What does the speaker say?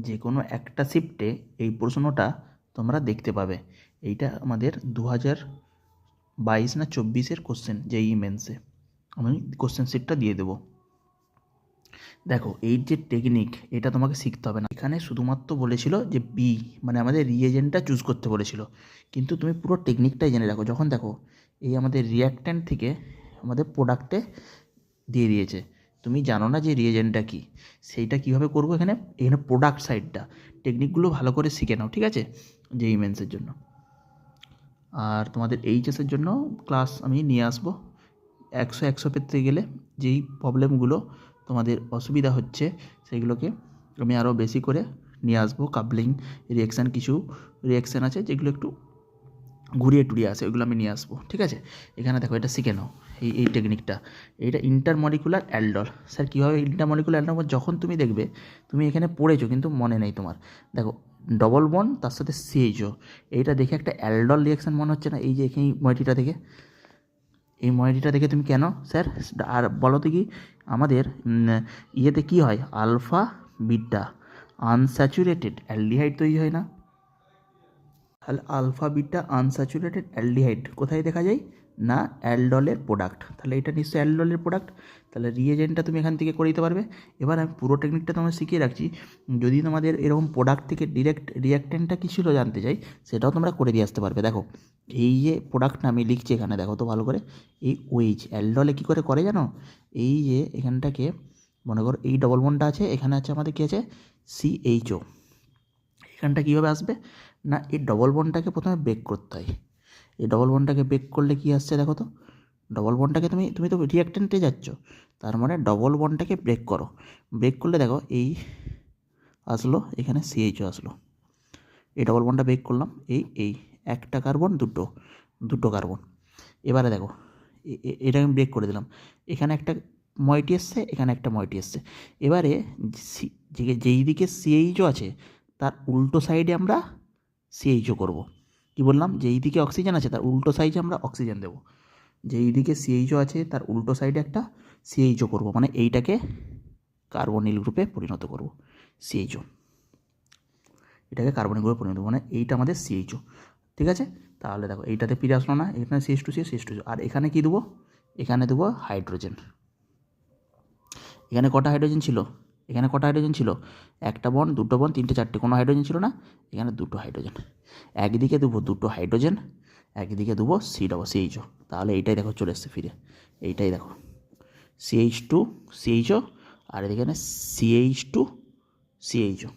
যে কোনো একটা শিফটে এই প্রশ্নটা তোমরা দেখতে পাবে। এইটা আমাদের 2022 না 24-এর কোশ্চেন, জেইই মেন্সে। আমি কোশ্চেন শিটটা দিয়ে দেবো। দেখো এই যে টেকনিক, এটা তোমাকে শিখতে হবে না। এখানে শুধুমাত্র বলেছিল যে বি মানে আমাদের রিয়েজেন্টটা চুজ করতে বলেছিল, কিন্তু তুমি পুরো টেকনিকটাই জেনে রাখো। যখন দেখো এই আমাদের রিয়াক্ট্যান্ট থেকে আমাদের প্রোডাক্টে দিয়ে দিয়েছে, তুমি জানো না যে রিয়েজেন্টটা কী, সেইটা কীভাবে করবো। এখানে প্রোডাক্ট সাইডটা টেকনিকগুলো ভালো করে শিখে নাও, ঠিক আছে, জেইই মেন্সের জন্য। আর তোমাদের এইচএসের জন্য ক্লাস আমি নিয়ে আসবো। 100 পেতে গেলে যেই প্রবলেমগুলো তোমাদের অসুবিধা হচ্ছে সেগুলোকে আমি আরও বেশি করে নিয়ে আসবো। কাপলিং রিয়াকশান, কিছু রিয়াকশান আছে যেগুলো একটু ঘুরিয়ে টুরিয়ে আসে, ওইগুলো আমি নিয়ে আসবো, ঠিক আছে। এখানে দেখো এটা শিখে নাও, এই টেকনিকটা। এইটা ইন্টারমলিকুলার অ্যালডল। স্যার কীভাবে ইন্টারমলিকুলার অ্যালডল? যখন তুমি দেখবে তুমি এখানে পড়েছো কিন্তু মনে নেই তোমার, দেখো ডবল বন্ড তার সাথে সিএইচও, এইটা দেখে একটা অ্যালডল রিয়াকশান মনে হচ্ছে না? এই যে এই ময়েটিটা দেখে, এই ময়েটিটা দেখে তুমি কেন স্যার? আর বলো তো কি আমাদের ইয়েতে কী হয়, আলফা বিটা আনস্যাচুরেটেড অ্যালডিহাইড তৈরি হয় না? তাহলে আলফা বিটা আনস্যাচুরেটেড অ্যালডিহাইড কোথায় দেখা যায় না? অ্যালডলের প্রোডাক্ট। তাহলে এটা নিশ্চয়ই অ্যালডলের প্রোডাক্ট। তাহলে রিয়েজেন্টটা তুমি এখান থেকে করে দিতে পারবে। এবার আমি পুরো টেকনিকটা তোমায় শিখিয়ে রাখছি, যদি তোমাদের এরকম প্রোডাক্ট থেকে ডিরেক্ট রিয়াক্ট্যান্টটা কী ছিল জানতে চাই, সেটাও তোমরা করে দিয়ে আসতে পারবে। দেখো এই যে প্রোডাক্টটা আমি লিখছি এখানে, দেখো তো ভালো করে, এই ওইচ অ্যালডলে কী করে জানো? এই যে এখানটাকে মনে করো এই ডবল বন্ডটা আছে, এখানে আছে আমাদের কী আছে, সিএইচও। এখানটা কীভাবে আসবে না, এই ডবল বন্ডটাকে প্রথমে ব্রেক করতে হয়। এই ডবল বন্ডটাকে ব্রেক করলে কী আসছে দেখো তো, ডবল বন্ডটাকে তুমি তো রিয়াক্ট্যান্টে যাচ্ছ, তার মানে ডবল বন্ডটাকে ব্রেক করো। ব্রেক করলে দেখো এই আসলো, এখানে সিএইচও আসলো। এই ডবল বন্ডটা ব্রেক করলাম, এই একটা কার্বন দুটো কার্বন। এবারে দেখো এটা আমি ব্রেক করে দিলাম, এখানে একটা ময়েটি এসছে, এখানে একটা ময়েটি এসছে। এবারে যেই দিকে সিএইচও আছে তার উল্টো সাইডে আমরা সিএইচও করব। কি বললাম? যেই দিকে অক্সিজেন আছে তার উল্টো সাইডে আমরা অক্সিজেন দেবো। যেই দিকে সিএইচও আছে তার উল্টো সাইডে একটা সিএইচও করব, মানে এইটাকে কার্বনিল গ্রুপে পরিণত করব। সিএইচও, এটাকে কার্বনিল গ্রুপে পরিণত করব, মানে এইটা আমাদের সিএইচও, ঠিক আছে। তাহলে দেখো এইটাতে ফিরে আসলো না, এখানে CH2 আর এখানে কি দেবো, এখানে দেবো হাইড্রোজেন। এখানে কটা হাইড্রোজেন ছিল? এখানে কটা হাইড্রোজেন ছিল? একটা বন্ড, দুটো বন্ড, তিনটে, চারটে, কোনো হাইড্রোজেন ছিল না। এখানে দুটো হাইড্রোজেন, একদিকে দেবো দুটো হাইড্রোজেন, একদিকে দেবো সিএইচও। তাহলে এইটাই দেখো চলে এসছে ফিরে, এইটাই দেখো CH2 CHO, আর এখানে CH2 CHO।